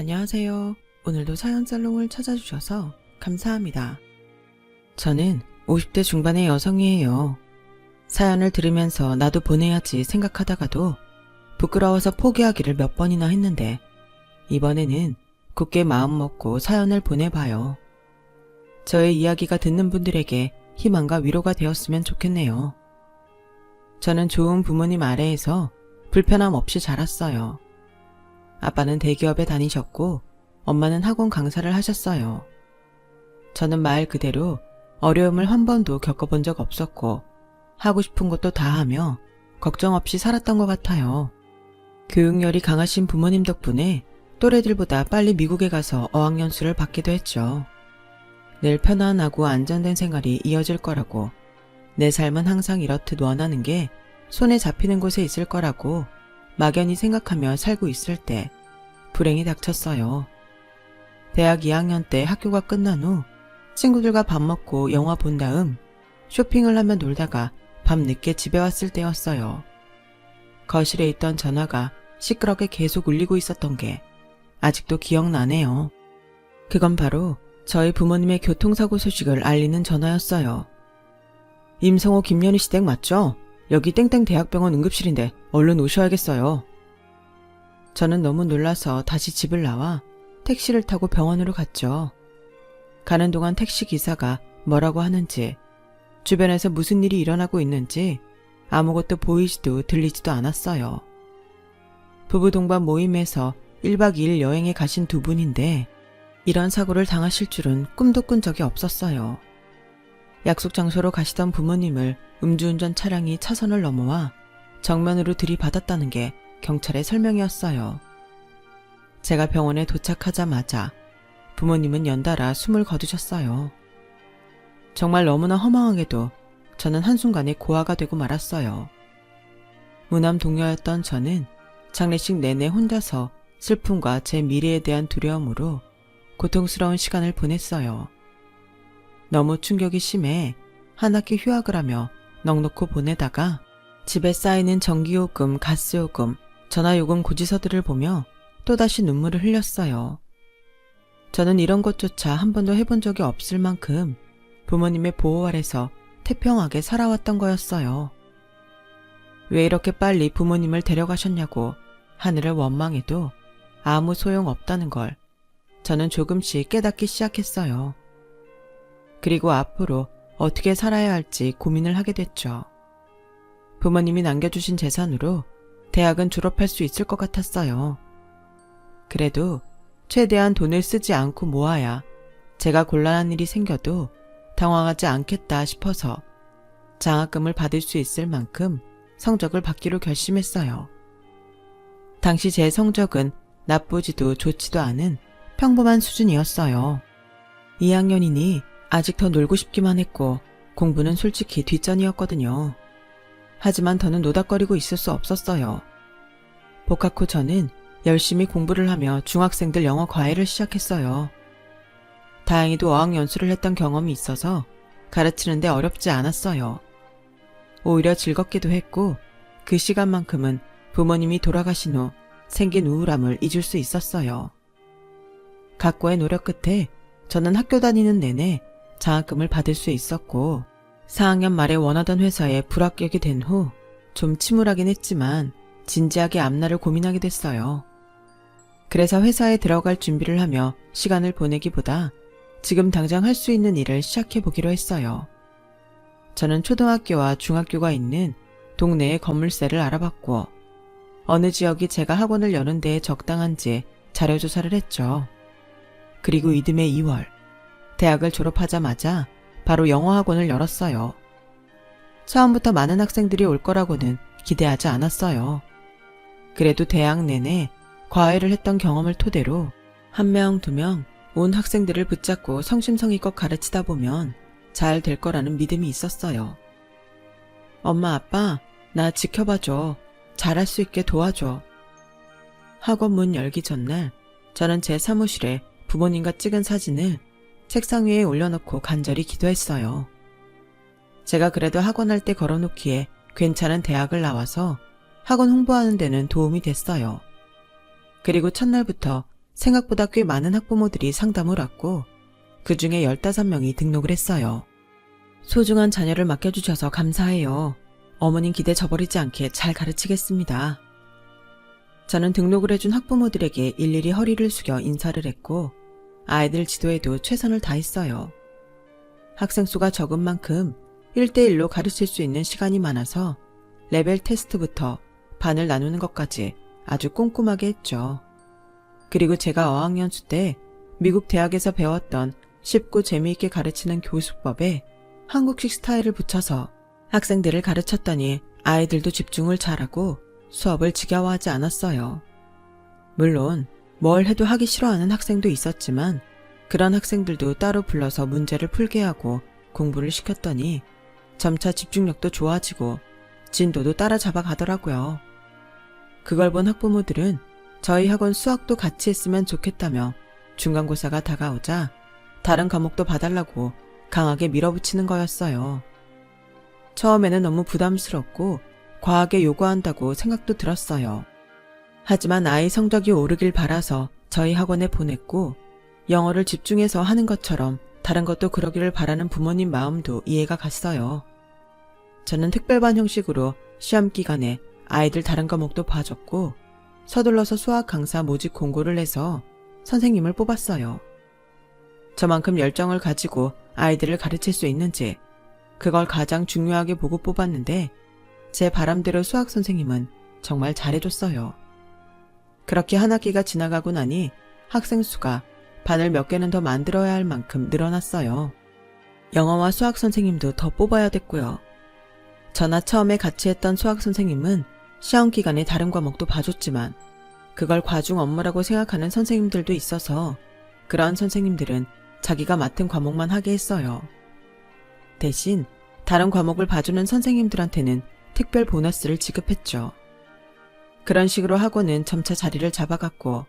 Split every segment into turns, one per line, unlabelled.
안녕하세요. 오늘도 사연살롱을 찾아주셔서 감사합니다. 저는 50대 중반의 여성이에요. 사연을 들으면서 나도 보내야지 생각하다가도 부끄러워서 포기하기를 몇 번이나 했는데 이번에는 굳게 마음먹고 사연을 보내봐요. 저의 이야기가 듣는 분들에게 희망과 위로가 되었으면 좋겠네요. 저는 좋은 부모님 아래에서 불편함 없이 자랐어요. 아빠는 대기업에 다니셨고 엄마는 학원 강사를 하셨어요. 저는 말 그대로 어려움을 한 번도 겪어본 적 없었고 하고 싶은 것도 다 하며 걱정 없이 살았던 것 같아요. 교육열이 강하신 부모님 덕분에 또래들보다 빨리 미국에 가서 어학연수를 받기도 했죠. 늘 편안하고 안정된 생활이 이어질 거라고, 내 삶은 항상 이렇듯 원하는 게 손에 잡히는 곳에 있을 거라고 막연히 생각하며 살고 있을 때 불행이 닥쳤어요. 대학 2학년 때 학교가 끝난 후 친구들과 밥 먹고 영화 본 다음 쇼핑을 하며 놀다가 밤 늦게 집에 왔을 때였어요. 거실에 있던 전화가 시끄럽게 계속 울리고 있었던 게 아직도 기억나네요. 그건 바로 저희 부모님의 교통사고 소식을 알리는 전화였어요. 임성호 김연희 씨 댁 맞죠? 여기 땡땡 대학병원 응급실인데 얼른 오셔야겠어요. 저는 너무 놀라서 다시 집을 나와 택시를 타고 병원으로 갔죠. 가는 동안 택시기사가 뭐라고 하는지, 주변에서 무슨 일이 일어나고 있는지 아무것도 보이지도 들리지도 않았어요. 부부 동반 모임에서 1박 2일 여행에 가신 두 분인데 이런 사고를 당하실 줄은 꿈도 꾼 적이 없었어요. 약속 장소로 가시던 부모님을 음주운전 차량이 차선을 넘어와 정면으로 들이받았다는 게 경찰의 설명이었어요. 제가 병원에 도착하자마자 부모님은 연달아 숨을 거두셨어요. 정말 너무나 허망하게도 저는 한순간에 고아가 되고 말았어요. 무남 동료였던 저는 장례식 내내 혼자서 슬픔과 제 미래에 대한 두려움으로 고통스러운 시간을 보냈어요. 너무 충격이 심해 한 학기 휴학을 하며 넋놓고 보내다가 집에 쌓이는 전기요금, 가스요금, 전화요금 고지서들을 보며 또다시 눈물을 흘렸어요. 저는 이런 것조차 한 번도 해본 적이 없을 만큼 부모님의 보호 아래서 태평하게 살아왔던 거였어요. 왜 이렇게 빨리 부모님을 데려가셨냐고 하늘을 원망해도 아무 소용없다는 걸 저는 조금씩 깨닫기 시작했어요. 그리고 앞으로 어떻게 살아야 할지 고민을 하게 됐죠. 부모님이 남겨주신 재산으로 대학은 졸업할 수 있을 것 같았어요. 그래도 최대한 돈을 쓰지 않고 모아야 제가 곤란한 일이 생겨도 당황하지 않겠다 싶어서 장학금을 받을 수 있을 만큼 성적을 받기로 결심했어요. 당시 제 성적은 나쁘지도 좋지도 않은 평범한 수준이었어요. 2학년이니 아직 더 놀고 싶기만 했고 공부는 솔직히 뒷전이었거든요. 하지만 더는 노닥거리고 있을 수 없었어요. 복학 후 저는 열심히 공부를 하며 중학생들 영어 과외를 시작했어요. 다행히도 어학연수를 했던 경험이 있어서 가르치는데 어렵지 않았어요. 오히려 즐겁기도 했고 그 시간만큼은 부모님이 돌아가신 후 생긴 우울함을 잊을 수 있었어요. 각고의 노력 끝에 저는 학교 다니는 내내 장학금을 받을 수 있었고 4학년 말에 원하던 회사에 불합격이 된 후 좀 침울하긴 했지만 진지하게 앞날을 고민하게 됐어요. 그래서 회사에 들어갈 준비를 하며 시간을 보내기보다 지금 당장 할 수 있는 일을 시작해보기로 했어요. 저는 초등학교와 중학교가 있는 동네의 건물세를 알아봤고 어느 지역이 제가 학원을 여는 데에 적당한지 자료조사를 했죠. 그리고 이듬해 2월 대학을 졸업하자마자 바로 영어학원을 열었어요. 처음부터 많은 학생들이 올 거라고는 기대하지 않았어요. 그래도 대학 내내 과외를 했던 경험을 토대로 1명, 2명 온 학생들을 붙잡고 성심성의껏 가르치다 보면 잘 될 거라는 믿음이 있었어요. 엄마, 아빠, 나 지켜봐줘. 잘할 수 있게 도와줘. 학원 문 열기 전날 저는 제 사무실에 부모님과 찍은 사진을 책상 위에 올려놓고 간절히 기도했어요. 제가 그래도 학원할 때 걸어놓기에 괜찮은 대학을 나와서 학원 홍보하는 데는 도움이 됐어요. 그리고 첫날부터 생각보다 꽤 많은 학부모들이 상담을 왔고 그 중에 15명이 등록을 했어요. 소중한 자녀를 맡겨주셔서 감사해요. 어머님 기대 저버리지 않게 잘 가르치겠습니다. 저는 등록을 해준 학부모들에게 일일이 허리를 숙여 인사를 했고 아이들 지도에도 최선을 다했어요. 학생 수가 적은 만큼 1대1로 가르칠 수 있는 시간이 많아서 레벨 테스트부터 반을 나누는 것까지 아주 꼼꼼하게 했죠. 그리고 제가 어학연수 때 미국 대학에서 배웠던 쉽고 재미있게 가르치는 교수법에 한국식 스타일을 붙여서 학생들을 가르쳤더니 아이들도 집중을 잘하고 수업을 지겨워하지 않았어요. 물론 뭘 해도 하기 싫어하는 학생도 있었지만 그런 학생들도 따로 불러서 문제를 풀게 하고 공부를 시켰더니 점차 집중력도 좋아지고 진도도 따라잡아 가더라고요. 그걸 본 학부모들은 저희 학원 수학도 같이 했으면 좋겠다며 중간고사가 다가오자 다른 과목도 봐달라고 강하게 밀어붙이는 거였어요. 처음에는 너무 부담스럽고 과하게 요구한다고 생각도 들었어요. 하지만 아이 성적이 오르길 바라서 저희 학원에 보냈고 영어를 집중해서 하는 것처럼 다른 것도 그러기를 바라는 부모님 마음도 이해가 갔어요. 저는 특별반 형식으로 시험 기간에 아이들 다른 과목도 봐줬고 서둘러서 수학 강사 모집 공고를 내서 선생님을 뽑았어요. 저만큼 열정을 가지고 아이들을 가르칠 수 있는지 그걸 가장 중요하게 보고 뽑았는데 제 바람대로 수학 선생님은 정말 잘해줬어요. 그렇게 한 학기가 지나가고 나니 학생 수가 반을 몇 개는 더 만들어야 할 만큼 늘어났어요. 영어와 수학 선생님도 더 뽑아야 됐고요. 저나 처음에 같이 했던 수학 선생님은 시험 기간에 다른 과목도 봐줬지만 그걸 과중 업무라고 생각하는 선생님들도 있어서 그런 선생님들은 자기가 맡은 과목만 하게 했어요. 대신 다른 과목을 봐주는 선생님들한테는 특별 보너스를 지급했죠. 그런 식으로 학원은 점차 자리를 잡아갔고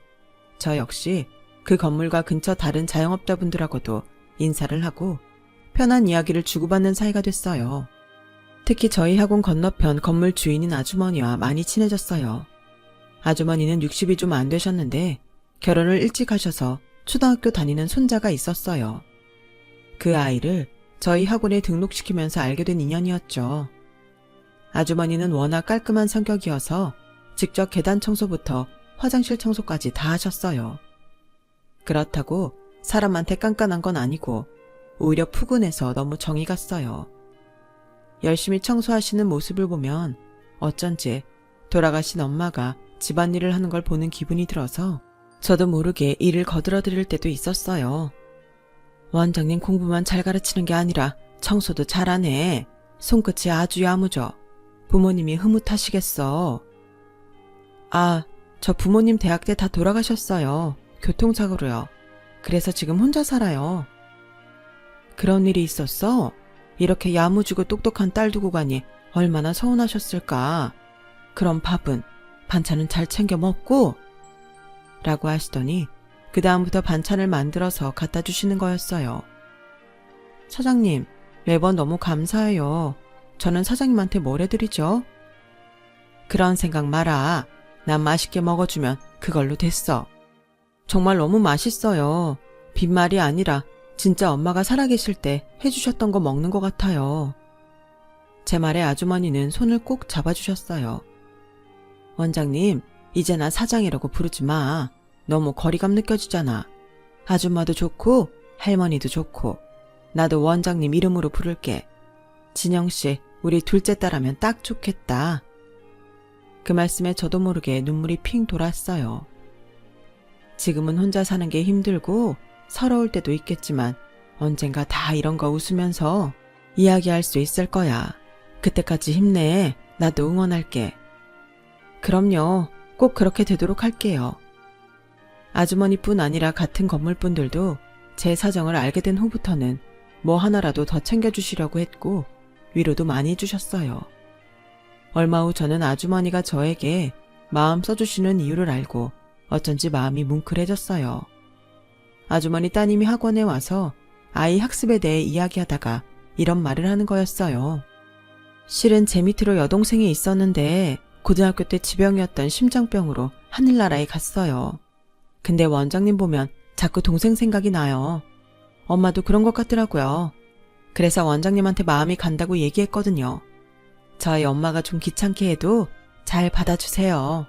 저 역시 그 건물과 근처 다른 자영업자분들하고도 인사를 하고 편한 이야기를 주고받는 사이가 됐어요. 특히 저희 학원 건너편 건물 주인인 아주머니와 많이 친해졌어요. 아주머니는 60이 좀 안 되셨는데 결혼을 일찍 하셔서 초등학교 다니는 손자가 있었어요. 그 아이를 저희 학원에 등록시키면서 알게 된 인연이었죠. 아주머니는 워낙 깔끔한 성격이어서 직접 계단 청소부터 화장실 청소까지 다 하셨어요. 그렇다고 사람한테 깐깐한 건 아니고 오히려 푸근해서 너무 정이 갔어요. 열심히 청소하시는 모습을 보면 어쩐지 돌아가신 엄마가 집안일을 하는 걸 보는 기분이 들어서 저도 모르게 일을 거들어드릴 때도 있었어요. 원장님 공부만 잘 가르치는 게 아니라 청소도 잘하네. 손끝이 아주 야무져. 부모님이 흐뭇하시겠어. 아, 저 부모님 대학 때 다 돌아가셨어요. 교통사고로요. 그래서 지금 혼자 살아요. 그런 일이 있었어? 이렇게 야무지고 똑똑한 딸 두고 가니 얼마나 서운하셨을까. 그럼 밥은? 반찬은 잘 챙겨 먹고? 라고 하시더니 그 다음부터 반찬을 만들어서 갖다 주시는 거였어요. 사장님, 매번 너무 감사해요. 저는 사장님한테 뭘 해드리죠? 그런 생각 마라. 난 맛있게 먹어주면 그걸로 됐어. 정말 너무 맛있어요. 빈말이 아니라 진짜 엄마가 살아계실 때 해주셨던 거 먹는 것 같아요. 제 말에 아주머니는 손을 꼭 잡아주셨어요. 원장님, 이제 나 사장이라고 부르지 마. 너무 거리감 느껴지잖아. 아줌마도 좋고 할머니도 좋고 나도 원장님 이름으로 부를게. 진영씨, 우리 둘째 딸하면 딱 좋겠다. 그 말씀에 저도 모르게 눈물이 핑 돌았어요. 지금은 혼자 사는 게 힘들고 서러울 때도 있겠지만 언젠가 다 이런 거 웃으면서 이야기할 수 있을 거야. 그때까지 힘내. 나도 응원할게. 그럼요. 꼭 그렇게 되도록 할게요. 아주머니뿐 아니라 같은 건물 분들도 제 사정을 알게 된 후부터는 뭐 하나라도 더 챙겨주시려고 했고 위로도 많이 해주셨어요. 얼마 후 저는 아주머니가 저에게 마음 써주시는 이유를 알고 어쩐지 마음이 뭉클해졌어요. 아주머니 따님이 학원에 와서 아이 학습에 대해 이야기하다가 이런 말을 하는 거였어요. 실은 제 밑으로 여동생이 있었는데 고등학교 때 지병이었던 심장병으로 하늘나라에 갔어요. 근데 원장님 보면 자꾸 동생 생각이 나요. 엄마도 그런 것 같더라고요. 그래서 원장님한테 마음이 간다고 얘기했거든요. 저희 엄마가 좀 귀찮게 해도 잘 받아주세요.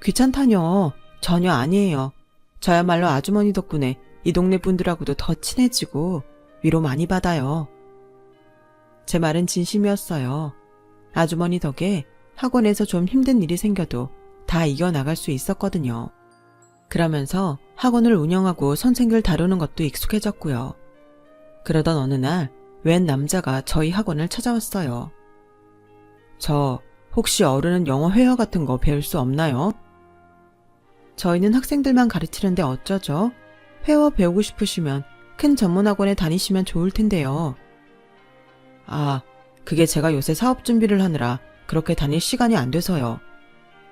귀찮다뇨. 전혀 아니에요. 저야말로 아주머니 덕분에 이 동네 분들하고도 더 친해지고 위로 많이 받아요. 제 말은 진심이었어요. 아주머니 덕에 학원에서 좀 힘든 일이 생겨도 다 이겨나갈 수 있었거든요. 그러면서 학원을 운영하고 선생들 다루는 것도 익숙해졌고요. 그러던 어느 날 웬 남자가 저희 학원을 찾아왔어요. 저 혹시 어른은 영어 회화 같은 거 배울 수 없나요? 저희는 학생들만 가르치는데 어쩌죠? 회화 배우고 싶으시면 큰 전문학원에 다니시면 좋을 텐데요. 아, 그게 제가 요새 사업 준비를 하느라 그렇게 다닐 시간이 안 돼서요.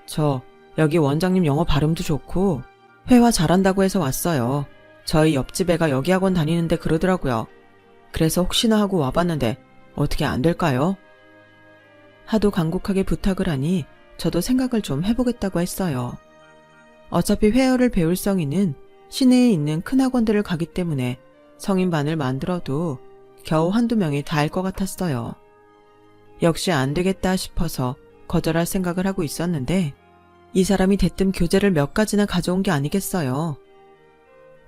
저 여기 원장님 영어 발음도 좋고 회화 잘한다고 해서 왔어요. 저희 옆집 애가 여기 학원 다니는데 그러더라고요. 그래서 혹시나 하고 와봤는데 어떻게 안 될까요? 하도 간곡하게 부탁을 하니 저도 생각을 좀 해보겠다고 했어요. 어차피 회화를 배울 성인은 시내에 있는 큰 학원들을 가기 때문에 성인반을 만들어도 겨우 한두 명이 다일 것 같았어요. 역시 안 되겠다 싶어서 거절할 생각을 하고 있었는데 이 사람이 대뜸 교재를 몇 가지나 가져온 게 아니겠어요.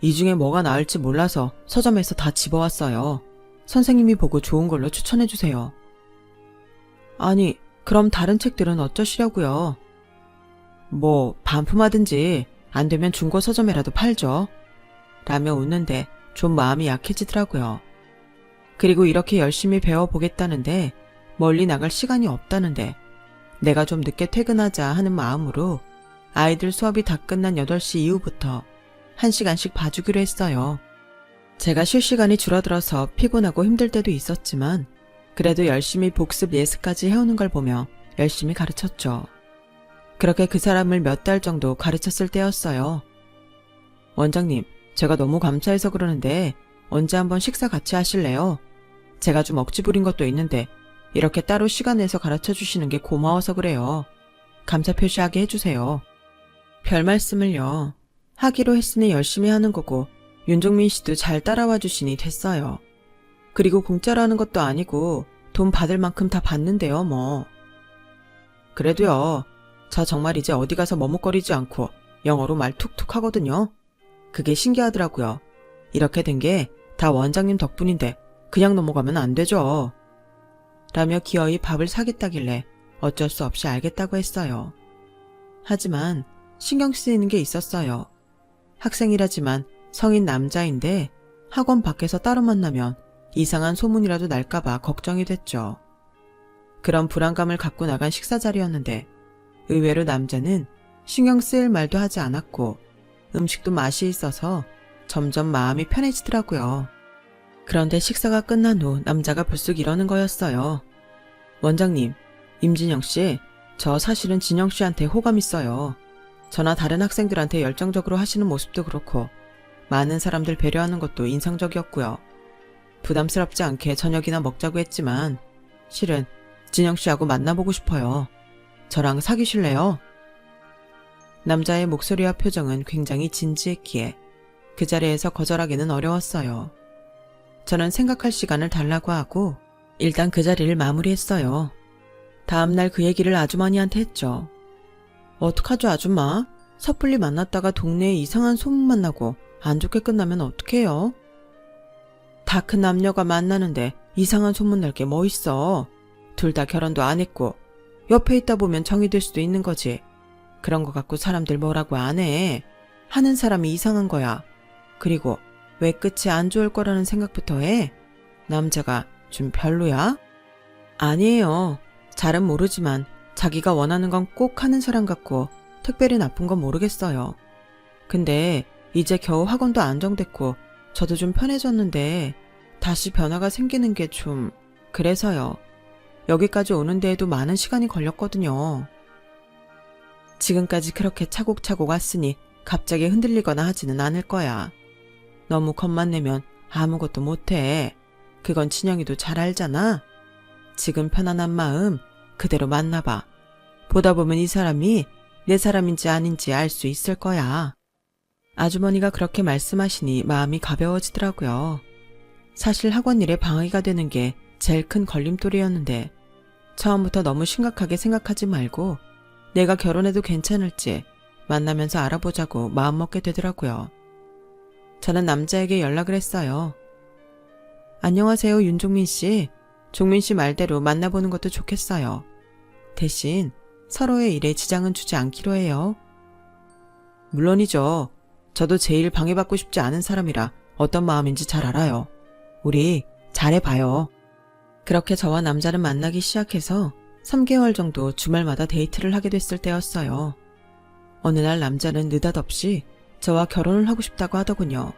이 중에 뭐가 나을지 몰라서 서점에서 다 집어왔어요. 선생님이 보고 좋은 걸로 추천해주세요. 아니, 그럼 다른 책들은 어쩌시려고요? 뭐 반품하든지 안 되면 중고 서점에라도 팔죠. 라며 웃는데 좀 마음이 약해지더라고요. 그리고 이렇게 열심히 배워보겠다는데 멀리 나갈 시간이 없다는데 내가 좀 늦게 퇴근하자 하는 마음으로 아이들 수업이 다 끝난 8시 이후부터 1시간씩 봐주기로 했어요. 제가 쉴 시간이 줄어들어서 피곤하고 힘들 때도 있었지만 그래도 열심히 복습 예습까지 해오는 걸 보며 열심히 가르쳤죠. 그렇게 그 사람을 몇 달 정도 가르쳤을 때였어요. 원장님, 제가 너무 감사해서 그러는데 언제 한번 식사 같이 하실래요? 제가 좀 억지 부린 것도 있는데 이렇게 따로 시간 내서 가르쳐 주시는 게 고마워서 그래요. 감사 표시하게 해주세요. 별 말씀을요. 하기로 했으니 열심히 하는 거고 윤종민 씨도 잘 따라와 주시니 됐어요. 그리고 공짜로 하는 것도 아니고 돈 받을 만큼 다 받는데요, 뭐. 그래도요. 저 정말 이제 어디 가서 머뭇거리지 않고 영어로 말 툭툭 하거든요. 그게 신기하더라고요. 이렇게 된 게 다 원장님 덕분인데 그냥 넘어가면 안 되죠. 라며 기어이 밥을 사겠다길래 어쩔 수 없이 알겠다고 했어요. 하지만 신경 쓰이는 게 있었어요. 학생이라지만 성인 남자인데 학원 밖에서 따로 만나면 이상한 소문이라도 날까봐 걱정이 됐죠. 그런 불안감을 갖고 나간 식사 자리였는데 의외로 남자는 신경 쓰일 말도 하지 않았고 음식도 맛이 있어서 점점 마음이 편해지더라고요. 그런데 식사가 끝난 후 남자가 불쑥 이러는 거였어요. 원장님, 임진영 씨, 저 사실은 진영 씨한테 호감 있어요. 저나 다른 학생들한테 열정적으로 하시는 모습도 그렇고 많은 사람들 배려하는 것도 인상적이었고요. 부담스럽지 않게 저녁이나 먹자고 했지만 실은 진영 씨하고 만나보고 싶어요. 저랑 사귀실래요? 남자의 목소리와 표정은 굉장히 진지했기에 그 자리에서 거절하기는 어려웠어요. 저는 생각할 시간을 달라고 하고 일단 그 자리를 마무리했어요. 다음날 그 얘기를 아주머니한테 했죠. 어떡하죠, 아줌마? 섣불리 만났다가 동네에 이상한 소문만 나고 안 좋게 끝나면 어떡해요? 다 큰 남녀가 만나는데 이상한 소문 날 게 뭐 있어. 둘 다 결혼도 안 했고 옆에 있다 보면 정이 될 수도 있는 거지. 그런 거 갖고 사람들 뭐라고 안 해. 하는 사람이 이상한 거야. 그리고 왜 끝이 안 좋을 거라는 생각부터 해? 남자가 좀 별로야? 아니에요. 잘은 모르지만 자기가 원하는 건 꼭 하는 사람 같고 특별히 나쁜 건 모르겠어요. 근데 이제 겨우 학원도 안정됐고 저도 좀 편해졌는데 다시 변화가 생기는 게 좀 그래서요. 여기까지 오는 데에도 많은 시간이 걸렸거든요. 지금까지 그렇게 차곡차곡 왔으니 갑자기 흔들리거나 하지는 않을 거야. 너무 겁만 내면 아무것도 못해. 그건 진영이도 잘 알잖아. 지금 편안한 마음 그대로 만나봐. 보다 보면 이 사람이 내 사람인지 아닌지 알 수 있을 거야. 아주머니가 그렇게 말씀하시니 마음이 가벼워지더라고요. 사실 학원 일에 방해가 되는 게 제일 큰 걸림돌이었는데 처음부터 너무 심각하게 생각하지 말고 내가 결혼해도 괜찮을지 만나면서 알아보자고 마음먹게 되더라고요. 저는 남자에게 연락을 했어요. 안녕하세요, 윤종민 씨. 종민 씨 말대로 만나보는 것도 좋겠어요. 대신 서로의 일에 지장은 주지 않기로 해요. 물론이죠. 저도 제일 방해받고 싶지 않은 사람이라 어떤 마음인지 잘 알아요. 우리 잘해봐요. 그렇게 저와 남자는 만나기 시작해서 3개월 정도 주말마다 데이트를 하게 됐을 때였어요. 어느 날 남자는 느닷없이 저와 결혼을 하고 싶다고 하더군요.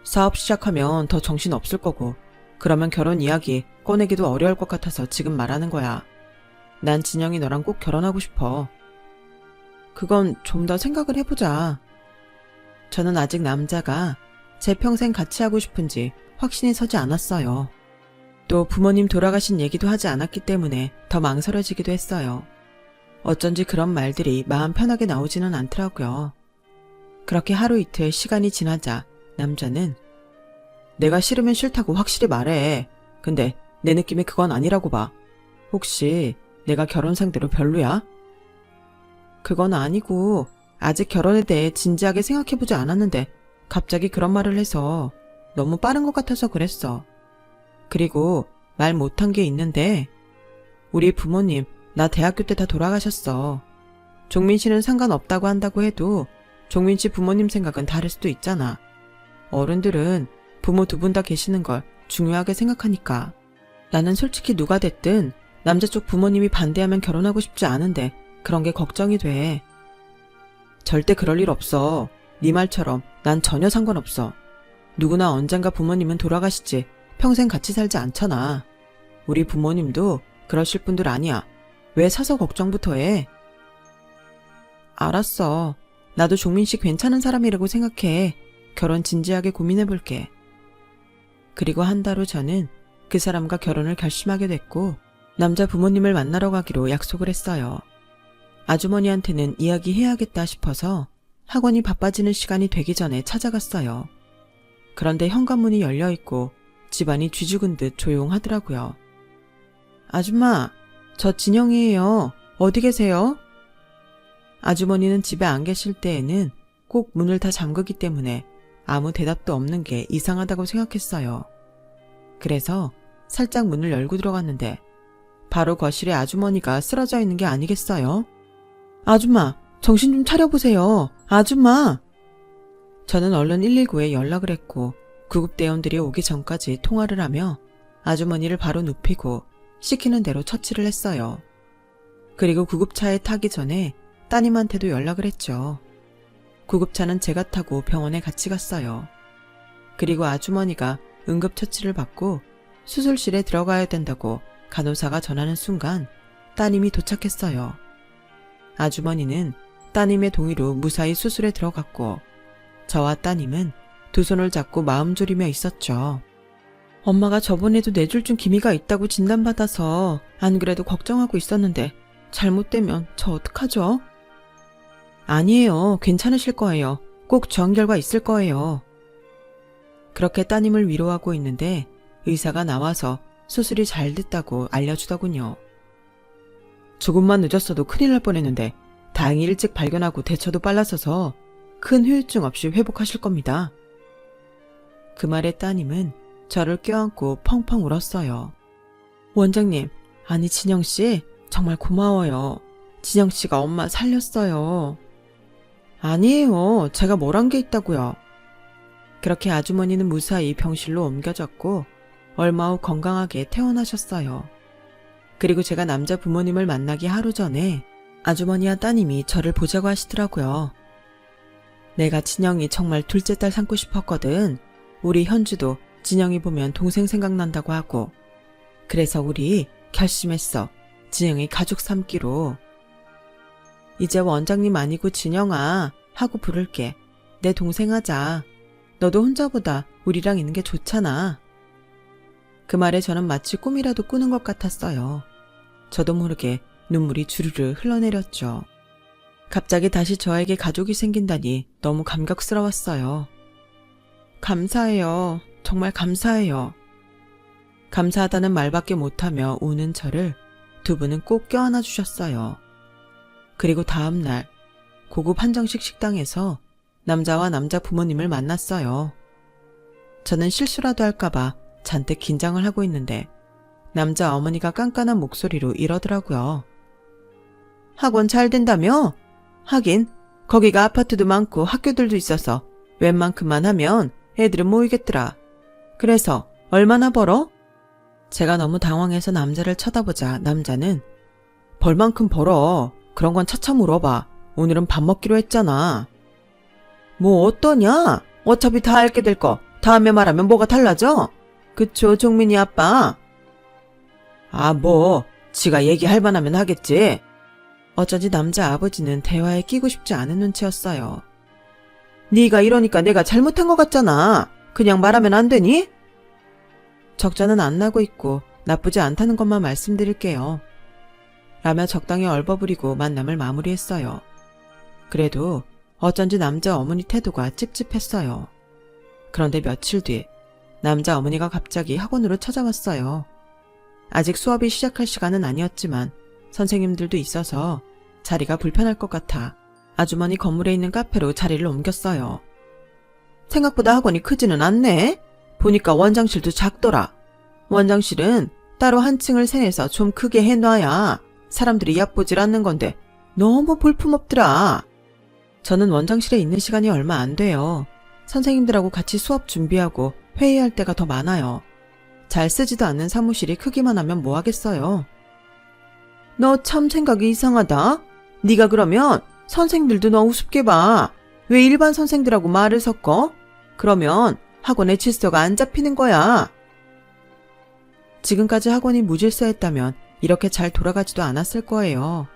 사업 시작하면 더 정신 없을 거고 그러면 결혼 이야기 꺼내기도 어려울 것 같아서 지금 말하는 거야. 난 진영이 너랑 꼭 결혼하고 싶어. 그건 좀 더 생각을 해보자. 저는 아직 남자가 제 평생 같이 하고 싶은지 확신이 서지 않았어요. 또 부모님 돌아가신 얘기도 하지 않았기 때문에 더 망설여지기도 했어요. 어쩐지 그런 말들이 마음 편하게 나오지는 않더라고요. 그렇게 하루 이틀 시간이 지나자 남자는 내가 싫으면 싫다고 확실히 말해. 근데 내 느낌이 그건 아니라고 봐. 혹시 내가 결혼 상대로 별로야? 그건 아니고 아직 결혼에 대해 진지하게 생각해보지 않았는데 갑자기 그런 말을 해서 너무 빠른 것 같아서 그랬어. 그리고 말 못한 게 있는데 우리 부모님 나 대학교 때 다 돌아가셨어. 종민 씨는 상관없다고 한다고 해도 종민 씨 부모님 생각은 다를 수도 있잖아. 어른들은 부모 두 분 다 계시는 걸 중요하게 생각하니까. 나는 솔직히 누가 됐든 남자 쪽 부모님이 반대하면 결혼하고 싶지 않은데 그런 게 걱정이 돼. 절대 그럴 일 없어. 네 말처럼 난 전혀 상관없어. 누구나 언젠가 부모님은 돌아가시지 평생 같이 살지 않잖아. 우리 부모님도 그러실 분들 아니야. 왜 사서 걱정부터 해? 알았어. 나도 종민 씨 괜찮은 사람이라고 생각해. 결혼 진지하게 고민해볼게. 그리고 한 달 후 저는 그 사람과 결혼을 결심하게 됐고 남자 부모님을 만나러 가기로 약속을 했어요. 아주머니한테는 이야기해야겠다 싶어서 학원이 바빠지는 시간이 되기 전에 찾아갔어요. 그런데 현관문이 열려있고 집안이 쥐죽은 듯 조용하더라고요. 아줌마, 저 진영이에요. 어디 계세요? 아주머니는 집에 안 계실 때에는 꼭 문을 다 잠그기 때문에 아무 대답도 없는 게 이상하다고 생각했어요. 그래서 살짝 문을 열고 들어갔는데 바로 거실에 아주머니가 쓰러져 있는 게 아니겠어요? 아줌마, 정신 좀 차려보세요. 아줌마! 저는 얼른 119에 연락을 했고 구급대원들이 오기 전까지 통화를 하며 아주머니를 바로 눕히고 시키는 대로 처치를 했어요. 그리고 구급차에 타기 전에 따님한테도 연락을 했죠. 구급차는 제가 타고 병원에 같이 갔어요. 그리고 아주머니가 응급처치를 받고 수술실에 들어가야 된다고 간호사가 전하는 순간 따님이 도착했어요. 아주머니는 따님의 동의로 무사히 수술에 들어갔고 저와 따님은 두 손을 잡고 마음 졸이며 있었죠. 엄마가 저번에도 뇌졸중 기미가 있다고 진단받아서 안 그래도 걱정하고 있었는데 잘못되면 저 어떡하죠? 아니에요. 괜찮으실 거예요. 꼭 좋은 결과 있을 거예요. 그렇게 따님을 위로하고 있는데 의사가 나와서 수술이 잘 됐다고 알려주더군요. 조금만 늦었어도 큰일 날 뻔했는데 다행히 일찍 발견하고 대처도 빨라서서 큰 후유증 없이 회복하실 겁니다. 그 말에 따님은 저를 껴안고 펑펑 울었어요. 원장님, 아니 진영씨 정말 고마워요. 진영씨가 엄마 살렸어요. 아니에요. 제가 뭘 한 게 있다고요. 그렇게 아주머니는 무사히 병실로 옮겨졌고 얼마 후 건강하게 퇴원하셨어요. 그리고 제가 남자 부모님을 만나기 하루 전에 아주머니와 따님이 저를 보자고 하시더라고요. 내가 진영이 정말 둘째 딸 삼고 싶었거든. 우리 현주도 진영이 보면 동생 생각난다고 하고. 그래서 우리 결심했어. 진영이 가족 삼기로. 이제 원장님 아니고 진영아 하고 부를게. 내 동생 하자. 너도 혼자보다 우리랑 있는 게 좋잖아. 그 말에 저는 마치 꿈이라도 꾸는 것 같았어요. 저도 모르게 눈물이 주르르 흘러내렸죠. 갑자기 다시 저에게 가족이 생긴다니 너무 감격스러웠어요. 감사해요. 정말 감사해요. 감사하다는 말밖에 못하며 우는 저를 두 분은 꼭 껴안아 주셨어요. 그리고 다음 날 고급 한정식 식당에서 남자와 남자 부모님을 만났어요. 저는 실수라도 할까봐 잔뜩 긴장을 하고 있는데 남자 어머니가 깐깐한 목소리로 이러더라고요. 학원 잘 된다며? 하긴 거기가 아파트도 많고 학교들도 있어서 웬만큼만 하면 애들은 모이겠더라. 그래서 얼마나 벌어? 제가 너무 당황해서 남자를 쳐다보자 남자는 벌만큼 벌어. 그런 건 차차 물어봐. 오늘은 밥 먹기로 했잖아. 뭐 어떠냐? 어차피 다 알게 될 거 다음에 말하면 뭐가 달라져? 그쵸, 종민이 아빠? 아, 뭐 지가 얘기할 만하면 하겠지. 어쩐지 남자 아버지는 대화에 끼고 싶지 않은 눈치였어요. 네가 이러니까 내가 잘못한 것 같잖아. 그냥 말하면 안 되니? 적자는 안 나고 있고 나쁘지 않다는 것만 말씀드릴게요. 라며 적당히 얼버무리고 만남을 마무리했어요. 그래도 어쩐지 남자 어머니 태도가 찝찝했어요. 그런데 며칠 뒤 남자 어머니가 갑자기 학원으로 찾아왔어요. 아직 수업이 시작할 시간은 아니었지만 선생님들도 있어서 자리가 불편할 것 같아 아주머니 건물에 있는 카페로 자리를 옮겼어요. 생각보다 학원이 크지는 않네. 보니까 원장실도 작더라. 원장실은 따로 한 층을 세내서 좀 크게 해놔야 사람들이 얕보질 않는 건데 너무 볼품없더라. 저는 원장실에 있는 시간이 얼마 안 돼요. 선생님들하고 같이 수업 준비하고 회의할 때가 더 많아요. 잘 쓰지도 않는 사무실이 크기만 하면 뭐 하겠어요. 너 참 생각이 이상하다. 네가 그러면 선생들도 너 우습게 봐. 왜 일반 선생들하고 말을 섞어? 그러면 학원의 질서가 안 잡히는 거야. 지금까지 학원이 무질서했다면 이렇게 잘 돌아가지도 않았을 거예요.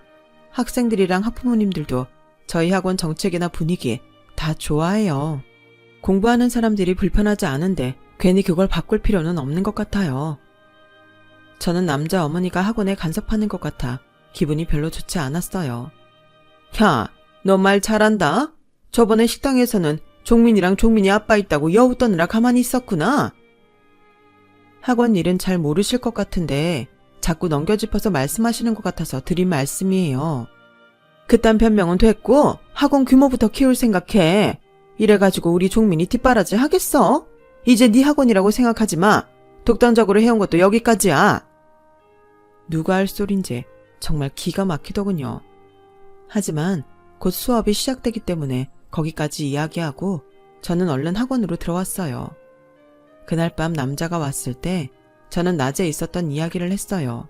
학생들이랑 학부모님들도 저희 학원 정책이나 분위기 다 좋아해요. 공부하는 사람들이 불편하지 않은데 괜히 그걸 바꿀 필요는 없는 것 같아요. 저는 남자 어머니가 학원에 간섭하는 것 같아 기분이 별로 좋지 않았어요. 야, 너 말 잘한다. 저번에 식당에서는 종민이랑 종민이 아빠 있다고 여우 떠느라 가만히 있었구나. 학원 일은 잘 모르실 것 같은데 자꾸 넘겨짚어서 말씀하시는 것 같아서 드린 말씀이에요. 그딴 변명은 됐고 학원 규모부터 키울 생각해. 이래가지고 우리 종민이 뒷바라지 하겠어? 이제 네 학원이라고 생각하지 마. 독단적으로 해온 것도 여기까지야. 누가 할 소린지 정말 기가 막히더군요. 하지만 곧 수업이 시작되기 때문에 거기까지 이야기하고 저는 얼른 학원으로 들어왔어요. 그날 밤 남자가 왔을 때 저는 낮에 있었던 이야기를 했어요.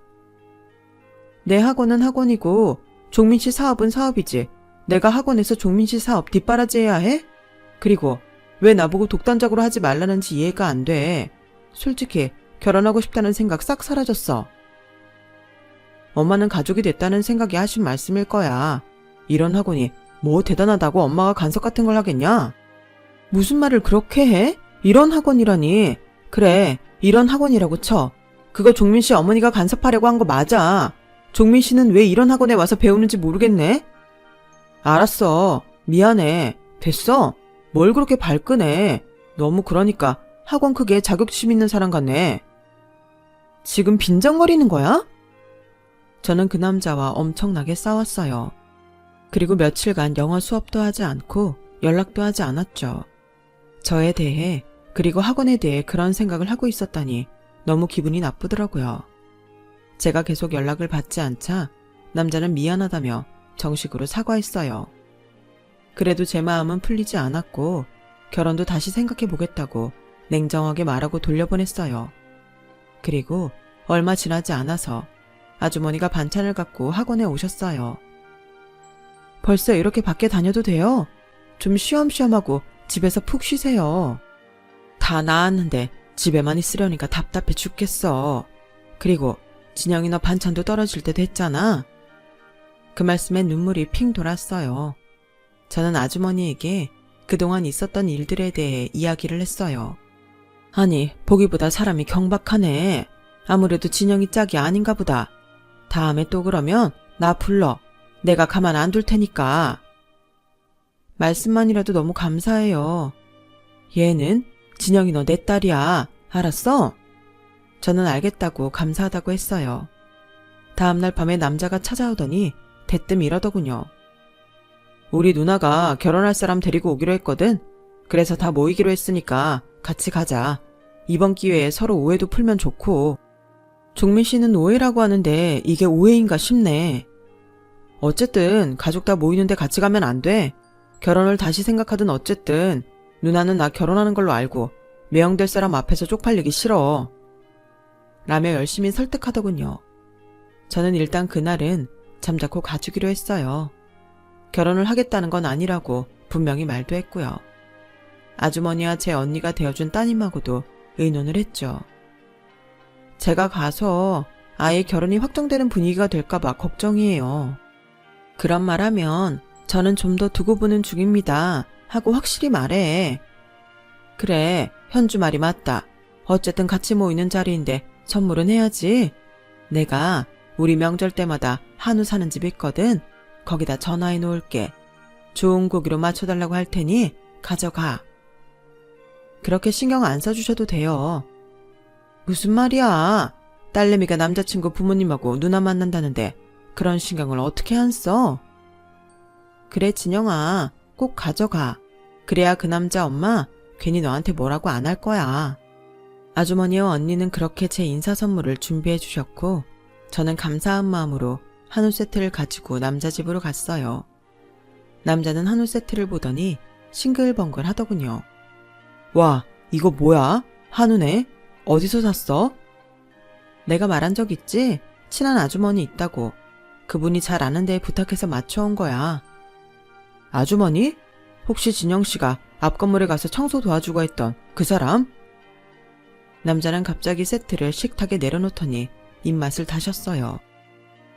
내 학원은 학원이고 종민 씨 사업은 사업이지. 내가 학원에서 종민 씨 사업 뒷바라지해야 해? 그리고 왜 나보고 독단적으로 하지 말라는지 이해가 안 돼. 솔직히 결혼하고 싶다는 생각 싹 사라졌어. 엄마는 가족이 됐다는 생각이 하신 말씀일 거야. 이런 학원이 뭐 대단하다고 엄마가 간섭 같은 걸 하겠냐? 무슨 말을 그렇게 해? 이런 학원이라니. 그래, 이런 학원이라고 쳐. 그거 종민 씨 어머니가 간섭하려고 한 거 맞아. 종민 씨는 왜 이런 학원에 와서 배우는지 모르겠네? 알았어. 미안해. 됐어? 뭘 그렇게 발끈해. 너무 그러니까 학원 크기에 자격심 있는 사람 같네. 지금 빈정거리는 거야? 저는 그 남자와 엄청나게 싸웠어요. 그리고 며칠간 영어 수업도 하지 않고 연락도 하지 않았죠. 저에 대해 그리고 학원에 대해 그런 생각을 하고 있었다니 너무 기분이 나쁘더라고요. 제가 계속 연락을 받지 않자 남자는 미안하다며 정식으로 사과했어요. 그래도 제 마음은 풀리지 않았고 결혼도 다시 생각해보겠다고 냉정하게 말하고 돌려보냈어요. 그리고 얼마 지나지 않아서 아주머니가 반찬을 갖고 학원에 오셨어요. 벌써 이렇게 밖에 다녀도 돼요? 좀 쉬엄쉬엄하고 집에서 푹 쉬세요. 다 나았는데 집에만 있으려니까 답답해 죽겠어. 그리고 진영이 너 반찬도 떨어질 때 됐잖아. 그 말씀에 눈물이 핑 돌았어요. 저는 아주머니에게 그동안 있었던 일들에 대해 이야기를 했어요. 아니, 보기보다 사람이 경박하네. 아무래도 진영이 짝이 아닌가 보다. 다음에 또 그러면 나 불러. 내가 가만 안 둘 테니까. 말씀만이라도 너무 감사해요. 얘는 진영이 너 내 딸이야. 알았어? 저는 알겠다고 감사하다고 했어요. 다음날 밤에 남자가 찾아오더니 대뜸 이러더군요. 우리 누나가 결혼할 사람 데리고 오기로 했거든. 그래서 다 모이기로 했으니까 같이 가자. 이번 기회에 서로 오해도 풀면 좋고. 종민 씨는 오해라고 하는데 이게 오해인가 싶네. 어쨌든 가족 다 모이는데 같이 가면 안 돼. 결혼을 다시 생각하든 어쨌든 누나는 나 결혼하는 걸로 알고 매형될 사람 앞에서 쪽팔리기 싫어. 라며 열심히 설득하더군요. 저는 일단 그날은 잠자코 가주기로 했어요. 결혼을 하겠다는 건 아니라고 분명히 말도 했고요. 아주머니와 제 언니가 되어준 따님하고도 의논을 했죠. 제가 가서 아예 결혼이 확정되는 분위기가 될까봐 걱정이에요. 그런 말하면 저는 좀 더 두고 보는 중입니다 하고 확실히 말해. 그래, 현주 말이 맞다. 어쨌든 같이 모이는 자리인데 선물은 해야지. 내가 우리 명절 때마다 한우 사는 집 있거든. 거기다 전화해 놓을게. 좋은 고기로 맞춰달라고 할 테니 가져가. 그렇게 신경 안 써주셔도 돼요. 무슨 말이야. 딸내미가 남자친구 부모님하고 누나 만난다는데 그런 신경을 어떻게 안 써? 그래 진영아, 꼭 가져가. 그래야 그 남자 엄마 괜히 너한테 뭐라고 안 할 거야. 아주머니와 언니는 그렇게 제 인사 선물을 준비해 주셨고 저는 감사한 마음으로 한우 세트를 가지고 남자 집으로 갔어요. 남자는 한우 세트를 보더니 싱글벙글 하더군요. 와, 이거 뭐야? 한우네? 어디서 샀어? 내가 말한 적 있지? 친한 아주머니 있다고. 그분이 잘 아는 데에 부탁해서 맞춰온 거야. 아주머니? 혹시 진영씨가 앞 건물에 가서 청소 도와주고 했던 그 사람? 남자는 갑자기 세트를 식탁에 내려놓더니 입맛을 다셨어요.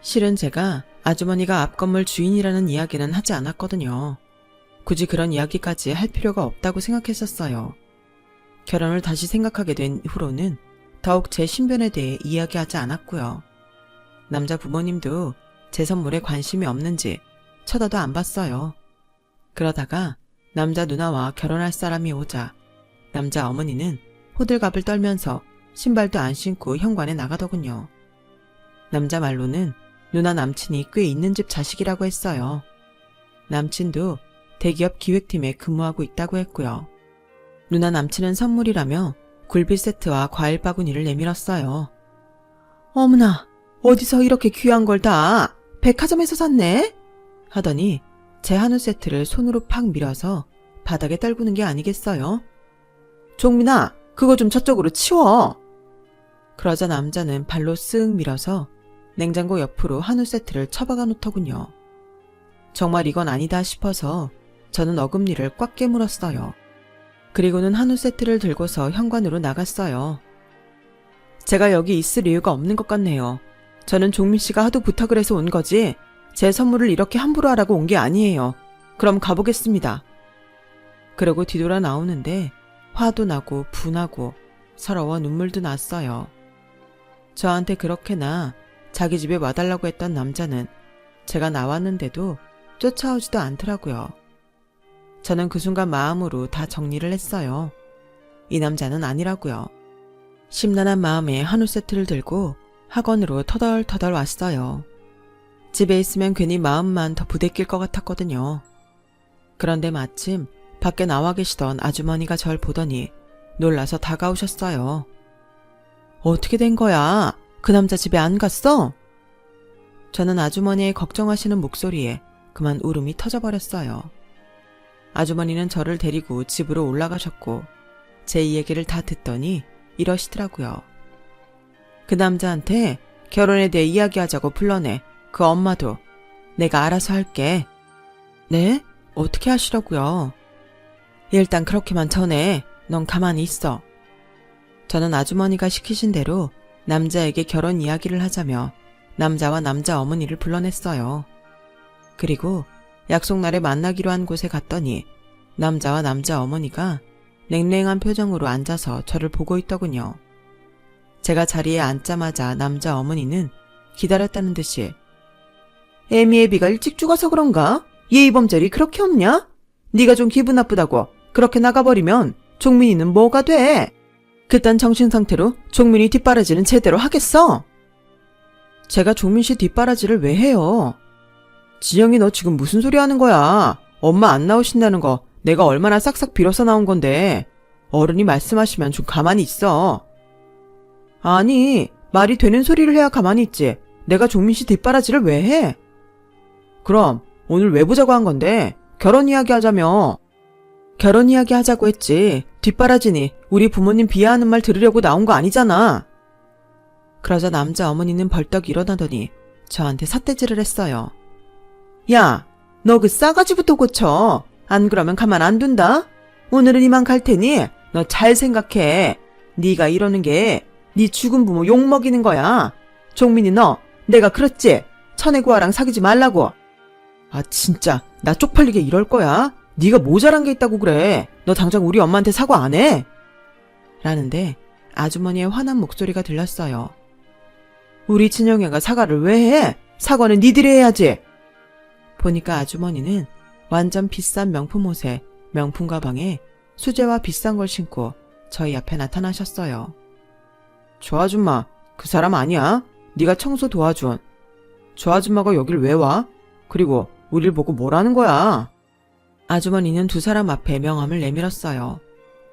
실은 제가 아주머니가 앞 건물 주인이라는 이야기는 하지 않았거든요. 굳이 그런 이야기까지 할 필요가 없다고 생각했었어요. 결혼을 다시 생각하게 된 후로는 더욱 제 신변에 대해 이야기하지 않았고요. 남자 부모님도 제 선물에 관심이 없는지 쳐다도 안 봤어요. 그러다가 남자 누나와 결혼할 사람이 오자 남자 어머니는 호들갑을 떨면서 신발도 안 신고 현관에 나가더군요. 남자 말로는 누나 남친이 꽤 있는 집 자식이라고 했어요. 남친도 대기업 기획팀에 근무하고 있다고 했고요. 누나 남친은 선물이라며 굴비 세트와 과일 바구니를 내밀었어요. 어머나, 어디서 이렇게 귀한 걸 다 백화점에서 샀네? 하더니 제 한우 세트를 손으로 팍 밀어서 바닥에 떨구는 게 아니겠어요? 종민아, 그거 좀 저쪽으로 치워. 그러자 남자는 발로 쓱 밀어서 냉장고 옆으로 한우 세트를 처박아 놓더군요. 정말 이건 아니다 싶어서 저는 어금니를 꽉 깨물었어요. 그리고는 한우 세트를 들고서 현관으로 나갔어요. 제가 여기 있을 이유가 없는 것 같네요. 저는 종민 씨가 하도 부탁을 해서 온 거지 제 선물을 이렇게 함부로 하라고 온 게 아니에요. 그럼 가보겠습니다. 그러고 뒤돌아 나오는데 화도 나고 분하고 서러워 눈물도 났어요. 저한테 그렇게나 자기 집에 와달라고 했던 남자는 제가 나왔는데도 쫓아오지도 않더라고요. 저는 그 순간 마음으로 다 정리를 했어요. 이 남자는 아니라고요. 심란한 마음에 한우 세트를 들고 학원으로 터덜터덜 왔어요. 집에 있으면 괜히 마음만 더 부대낄 것 같았거든요. 그런데 마침 밖에 나와 계시던 아주머니가 절 보더니 놀라서 다가오셨어요. 어떻게 된 거야? 그 남자 집에 안 갔어? 저는 아주머니의 걱정하시는 목소리에 그만 울음이 터져버렸어요. 아주머니는 저를 데리고 집으로 올라가셨고 제 이야기를 다 듣더니 이러시더라고요. 그 남자한테 결혼에 대해 이야기하자고 불러내. 그 엄마도 내가 알아서 할게. 네? 어떻게 하시려고요? 일단 그렇게만 전해. 넌 가만히 있어. 저는 아주머니가 시키신 대로 남자에게 결혼 이야기를 하자며 남자와 남자 어머니를 불러냈어요. 그리고 약속날에 만나기로 한 곳에 갔더니 남자와 남자 어머니가 냉랭한 표정으로 앉아서 저를 보고 있더군요. 제가 자리에 앉자마자 남자 어머니는 기다렸다는 듯이 애미애비가 일찍 죽어서 그런가? 예의범절이 그렇게 없냐? 네가 좀 기분 나쁘다고 그렇게 나가버리면 종민이는 뭐가 돼? 그딴 정신상태로 종민이 뒷바라지는 제대로 하겠어? 제가 종민씨 뒷바라지를 왜 해요? 진영이 너 지금 무슨 소리 하는 거야? 엄마 안 나오신다는 거 내가 얼마나 싹싹 빌어서 나온 건데 어른이 말씀하시면 좀 가만히 있어. 아니, 말이 되는 소리를 해야 가만히 있지. 내가 종민씨 뒷바라지를 왜 해? 그럼 오늘 왜 보자고 한 건데 결혼 이야기 하자며. 결혼 이야기 하자고 했지. 뒷바라지니 우리 부모님 비하하는 말 들으려고 나온 거 아니잖아. 그러자 남자 어머니는 벌떡 일어나더니 저한테 삿대질을 했어요. 야, 너 그 싸가지부터 고쳐. 안 그러면 가만 안 둔다. 오늘은 이만 갈 테니 너 잘 생각해. 네가 이러는 게 네 죽은 부모 욕먹이는 거야. 종민이 너 내가 그랬지? 천혜구아랑 사귀지 말라고. 아 진짜 나 쪽팔리게 이럴 거야? 네가 모자란 게 있다고 그래. 너 당장 우리 엄마한테 사과 안 해? 라는데 아주머니의 화난 목소리가 들렸어요. 우리 친형애가 사과를 왜 해? 사과는 니들이 해야지. 보니까 아주머니는 완전 비싼 명품 옷에 명품 가방에 수제화 비싼 걸 신고 저희 앞에 나타나셨어요. 저 아줌마 그 사람 아니야? 네가 청소 도와준. 저 아줌마가 여길 왜 와? 그리고 우릴 보고 뭐라는 거야? 아주머니는 두 사람 앞에 명함을 내밀었어요.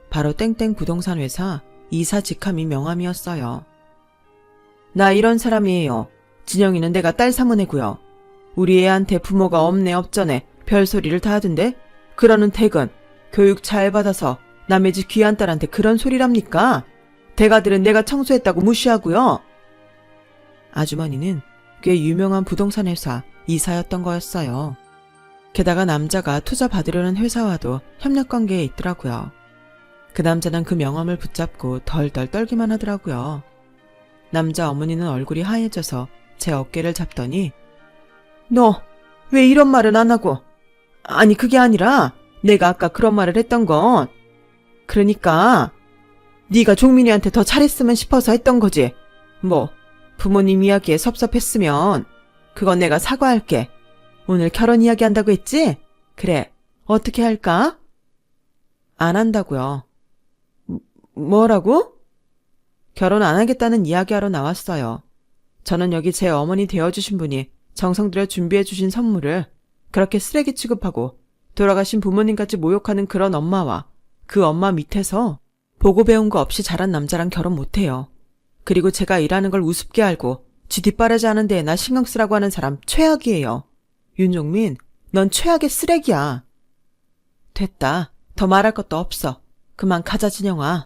바로 땡땡 부동산 회사 이사 직함이 명함이었어요. 나 이런 사람이에요. 진영이는 내가 딸 사모내고요. 우리 애한테 부모가 없네 없전에 별소리를 다 하던데 그러는 댁은 교육 잘 받아서 남의 집 귀한 딸한테 그런 소리랍니까? 대가들은 내가 청소했다고 무시하고요. 아주머니는 꽤 유명한 부동산 회사 이사였던 거였어요. 게다가 남자가 투자 받으려는 회사와도 협력관계에 있더라고요. 그 남자는 그 명함을 붙잡고 덜덜 떨기만 하더라고요. 남자 어머니는 얼굴이 하얘져서 제 어깨를 잡더니 너 왜 이런 말은 안 하고. 아니 그게 아니라 내가 아까 그런 말을 했던 건 그러니까 네가 종민이한테 더 잘했으면 싶어서 했던 거지. 뭐 부모님 이야기에 섭섭했으면 그건 내가 사과할게. 오늘 결혼 이야기 한다고 했지? 그래 어떻게 할까? 안 한다고요. 뭐라고? 결혼 안 하겠다는 이야기하러 나왔어요. 저는 여기 제 어머니 되어주신 분이 정성 들여 준비해주신 선물을 그렇게 쓰레기 취급하고 돌아가신 부모님까지 모욕하는 그런 엄마와 그 엄마 밑에서 보고 배운 거 없이 자란 남자랑 결혼 못해요. 그리고 제가 일하는 걸 우습게 알고 지 뒷바라지 하는 데에 나 신경 쓰라고 하는 사람 최악이에요. 윤종민, 넌 최악의 쓰레기야. 됐다. 더 말할 것도 없어. 그만 가자 진영아.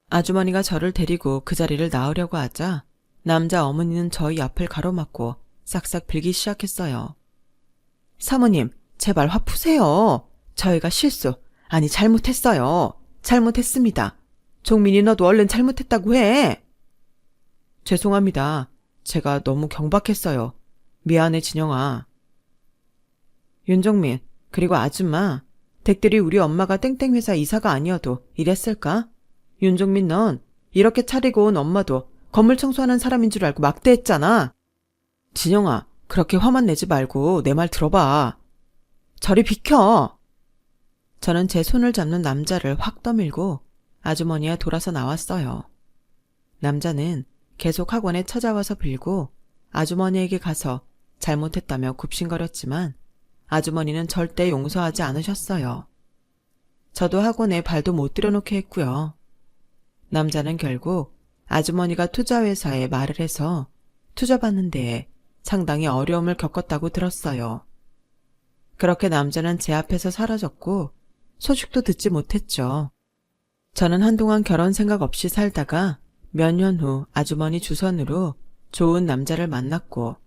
아주머니가 저를 데리고 그 자리를 나으려고 하자 남자 어머니는 저희 앞을 가로막고 싹싹 빌기 시작했어요. 사모님, 제발 화 푸세요. 저희가 실수, 아니 잘못했어요. 잘못했습니다. 종민이 너도 얼른 잘못했다고 해. 죄송합니다. 제가 너무 경박했어요. 미안해 진영아. 윤종민, 그리고 아줌마, 댁들이 우리 엄마가 땡땡 회사 이사가 아니어도 이랬을까? 윤종민 넌 이렇게 차리고 온 엄마도 건물 청소하는 사람인 줄 알고 막대했잖아. 진영아, 그렇게 화만 내지 말고 내 말 들어봐. 저리 비켜. 저는 제 손을 잡는 남자를 확 떠밀고 아주머니에 돌아서 나왔어요. 남자는 계속 학원에 찾아와서 빌고 아주머니에게 가서 잘못했다며 굽신거렸지만 아주머니는 절대 용서하지 않으셨어요. 저도 학원에 발도 못 들여놓게 했고요. 남자는 결국 아주머니가 투자회사에 말을 해서 투자받는 데에 상당히 어려움을 겪었다고 들었어요. 그렇게 남자는 제 앞에서 사라졌고 소식도 듣지 못했죠. 저는 한동안 결혼 생각 없이 살다가 몇 년 후 아주머니 주선으로 좋은 남자를 만났고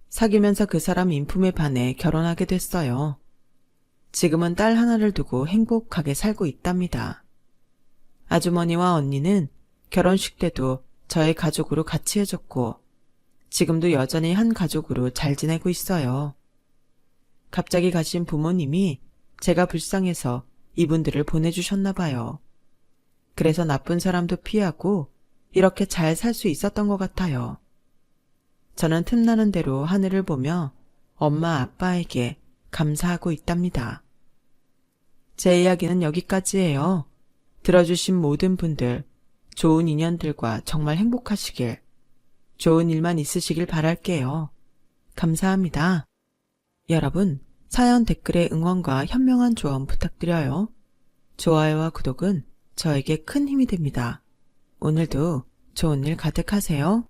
사귀면서 그 사람 인품에 반해 결혼하게 됐어요. 지금은 딸 하나를 두고 행복하게 살고 있답니다. 아주머니와 언니는 결혼식 때도 저의 가족으로 같이 해줬고 지금도 여전히 한 가족으로 잘 지내고 있어요. 갑자기 가신 부모님이 제가 불쌍해서 이분들을 보내주셨나 봐요. 그래서 나쁜 사람도 피하고 이렇게 잘 살 수 있었던 것 같아요. 저는 틈나는 대로 하늘을 보며 엄마 아빠에게 감사하고 있답니다. 제 이야기는 여기까지예요. 들어주신 모든 분들, 좋은 인연들과 정말 행복하시길, 좋은 일만 있으시길 바랄게요. 감사합니다. 여러분, 사연 댓글에 응원과 현명한 조언 부탁드려요. 좋아요와 구독은 저에게 큰 힘이 됩니다. 오늘도 좋은 일 가득하세요.